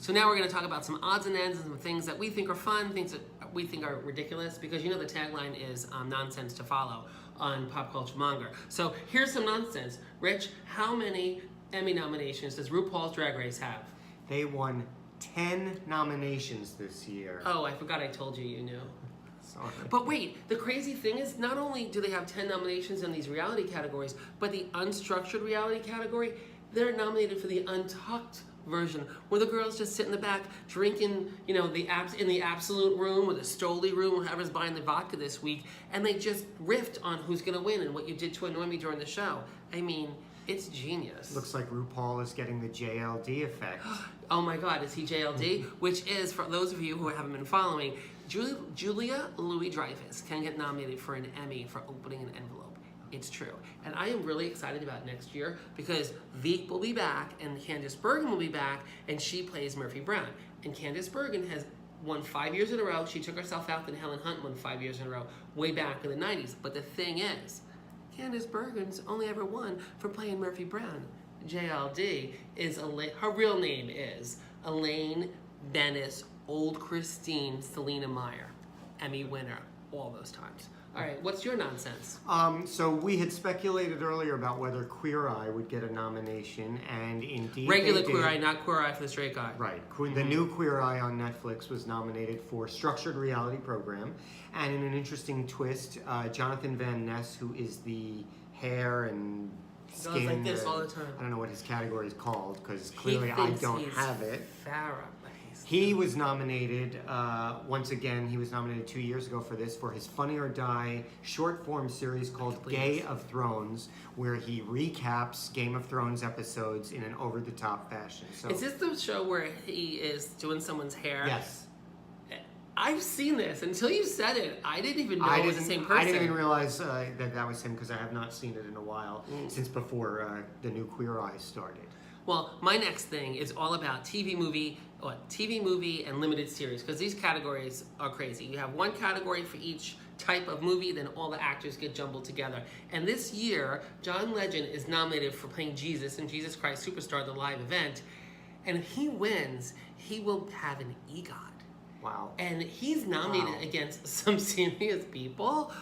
So now we're going to talk about some odds and ends and some things that we think are fun, things that we think are ridiculous, because you know the tagline is nonsense to follow on Pop Culture Monger. So here's some nonsense. Rich, how many Emmy nominations does RuPaul's Drag Race have? They won 10 nominations this year. Oh, I forgot I told you, you knew. Sorry. But wait, the crazy thing is not only do they have 10 nominations in these reality categories, but the unstructured reality category, they're nominated for the untucked version, where the girls just sit in the back drinking, you know, in the Absolute room or the Stoli room, whoever's buying the vodka this week, and they just riffed on who's gonna win and what you did to annoy me during the show. I mean, it's genius. Looks like RuPaul is getting the JLD effect. Oh my God, is he JLD? Which is, for those of you who haven't been following, Julia Louis-Dreyfus can get nominated for an Emmy for opening an envelope. It's true. And I am really excited about next year because Veek will be back and Candice Bergen will be back, and she plays Murphy Brown. And Candice Bergen has won 5 years in a row. She took herself out, and Helen Hunt won 5 years in a row way back in the 90s. But the thing is, Candice Bergen's only ever won for playing Murphy Brown. JLD is, her real name is Elaine Bennis Old Christine Selena Meyer. Emmy winner all those times. All right, what's your nonsense? So we had speculated earlier about whether Queer Eye would get a nomination, and indeed Regular Queer Eye, not Queer Eye for the straight guy. Right. The new Queer Eye on Netflix was nominated for Structured Reality Program, and in an interesting twist, Jonathan Van Ness, who is the hair and skin, goes like this all the time. I don't know what his category is called because clearly I don't have it. Farrah. He was nominated, once again, he was nominated 2 years ago for this, for his Funny or Die short form series called Gay of Thrones, where he recaps Game of Thrones episodes in an over-the-top fashion. So, is this the show where he is doing someone's hair? yes. I've seen this. Until you said it, I didn't even know it was the same person. I didn't even realize that was him because I have not seen it in a while, since before the new Queer Eye started. Well, my next thing is all about TV movie and limited series, because these categories are crazy. You have one category for each type of movie, then all the actors get jumbled together. And this year, John Legend is nominated for playing Jesus in Jesus Christ Superstar, the live event. And if he wins, he will have an EGOT. Wow. And he's nominated against some serious people.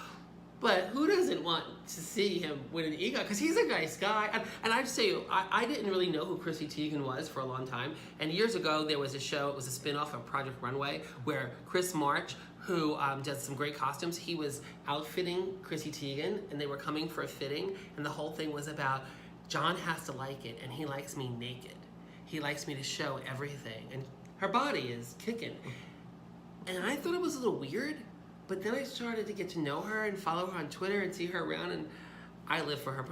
But who doesn't want to see him win an EGOT? Because he's a nice guy. And I have to say, I didn't really know who Chrissy Teigen was for a long time. And years ago, there was a show, it was a spin-off of Project Runway, where Chris March, who does some great costumes, he was outfitting Chrissy Teigen, and they were coming for a fitting. And the whole thing was about, John has to like it, and he likes me naked. He likes me to show everything. And her body is kicking. And I thought it was a little weird. But then I started to get to know her and follow her on Twitter and see her around, and I live for her.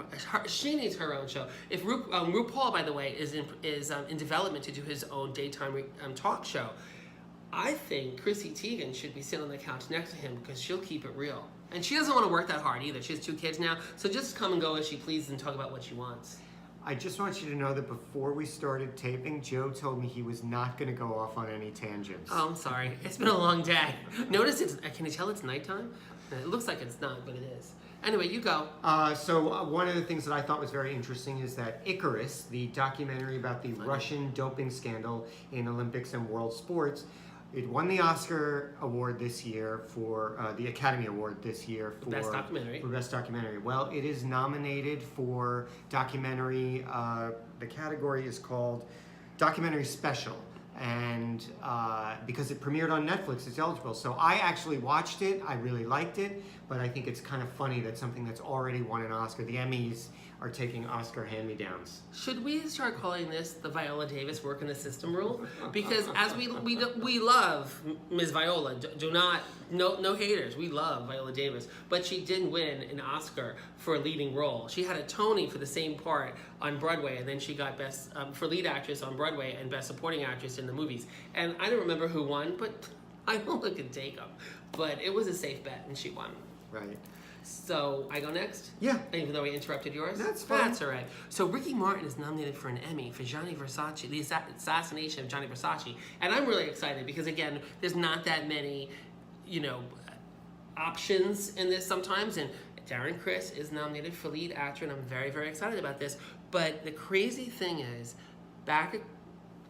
She needs her own show. If RuPaul, by the way, is in development to do his own daytime talk show, I think Chrissy Teigen should be sitting on the couch next to him because she'll keep it real. And she doesn't want to work that hard either. She has 2 kids now, so just come and go as she pleases and talk about what she wants. I just want you to know that before we started taping, Joe told me he was not going to go off on any tangents. Oh, I'm sorry. It's been a long day. Notice can you tell it's nighttime? It looks like it's not, but it is. Anyway, you go. So one of the things that I thought was very interesting is that Icarus, the documentary about the Russian doping scandal in Olympics and world sports, it won the Oscar award this year for the Academy Award this year for Best Documentary. For Best Documentary. Well, it is nominated for documentary. The category is called Documentary Special, and because it premiered on Netflix, it's eligible. So I actually watched it. I really liked it, but I think it's kind of funny that something that's already won an Oscar, the Emmys, are taking Oscar hand-me-downs. Should we start calling this the Viola Davis work in the system rule? Because as we love Ms. Viola, no haters, we love Viola Davis, but she didn't win an Oscar for a leading role. She had a Tony for the same part on Broadway, and then she got Best for Lead Actress on Broadway and Best Supporting Actress in the movies. And I don't remember who won, but I don't look at take them. But it was a safe bet, and she won. Right. So, I go next? Yeah. Even though I interrupted yours? That's fine. That's all right. So, Ricky Martin is nominated for an Emmy for Gianni Versace, the assassination of Gianni Versace. And I'm really excited because, again, there's not that many, options in this sometimes. And Darren Criss is nominated for lead actor, and I'm very, very excited about this. But the crazy thing is, back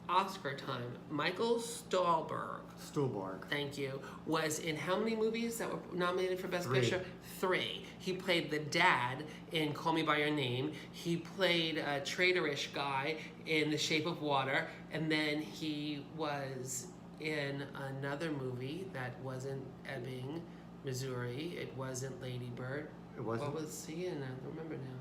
Oscar time. Michael Stuhlbarg, thank you, was in how many movies that were nominated for Best 3. Picture? 3. He played the dad in Call Me By Your Name. He played a traitorish guy in The Shape of Water. And then he was in another movie that wasn't Ebbing, Missouri. It wasn't Lady Bird. It wasn't? What was he in? I don't remember now.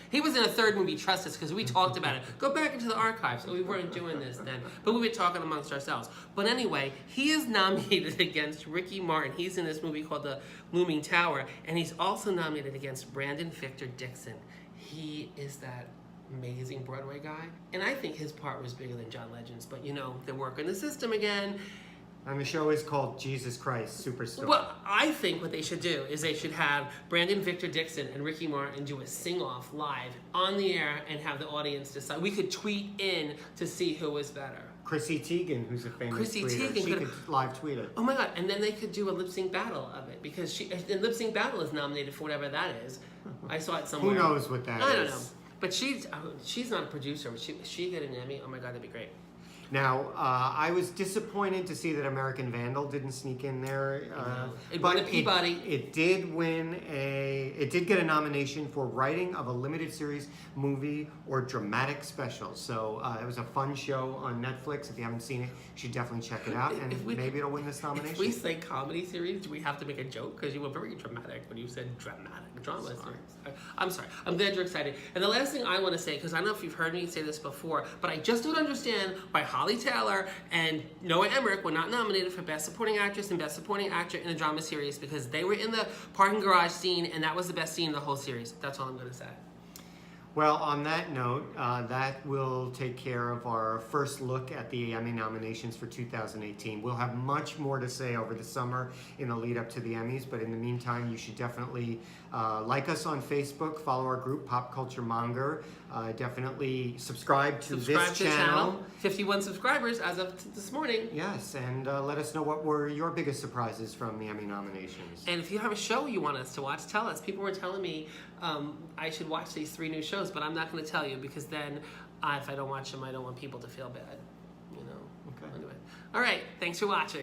He was in a third movie, Trust Us, because we talked about it. Go back into the archives. We weren't doing this then, but we were talking amongst ourselves. But anyway, he is nominated against Ricky Martin. He's in this movie called The Looming Tower, and he's also nominated against Brandon Victor Dixon. He is that amazing Broadway guy, and I think his part was bigger than John Legend's, but you know, they're working the system again. And the show is called Jesus Christ Superstar. Well, I think what they should do is they should have Brandon Victor Dixon and Ricky Martin do a sing-off live on the air and have the audience decide. We could tweet in to see who was better. Chrissy Teigen, who's a famous Chrissy tweeter, Teigen she could live tweet it. Oh my God! And then they could do a lip sync battle of it because the lip sync battle is nominated for whatever that is. I saw it somewhere. Who knows what that is? I don't know. But she's not a producer. But she get an Emmy. Oh my God, that'd be great. Now, I was disappointed to see that American Vandal didn't sneak in there. It won a Peabody. It did get a nomination for writing of a limited series movie or dramatic special. So it was a fun show on Netflix. If you haven't seen it, you should definitely check it out, and maybe it'll win this nomination. If we say comedy series, do we have to make a joke? Because you were very dramatic when you said drama series. I'm sorry. I'm glad you're excited. And the last thing I want to say, because I don't know if you've heard me say this before, but I just don't understand why Holly Taylor and Noah Emmerich were not nominated for Best Supporting Actress and Best Supporting Actor in a Drama Series, because they were in the parking garage scene, and that was the best scene in the whole series. That's all I'm going to say. Well, on that note, that will take care of our first look at the Emmy nominations for 2018. We'll have much more to say over the summer in the lead up to the Emmys, but in the meantime, you should definitely like us on Facebook, follow our group, Pop Culture Monger. Definitely subscribe to this channel. 51 subscribers as of this morning. Yes, and let us know what were your biggest surprises from the Emmy nominations. And if you have a show you want us to watch, tell us. People were telling me I should watch these 3 new shows, but I'm not going to tell you, because then if I don't watch them, I don't want people to feel bad. You know. Okay. Anyway. All right. Thanks for watching.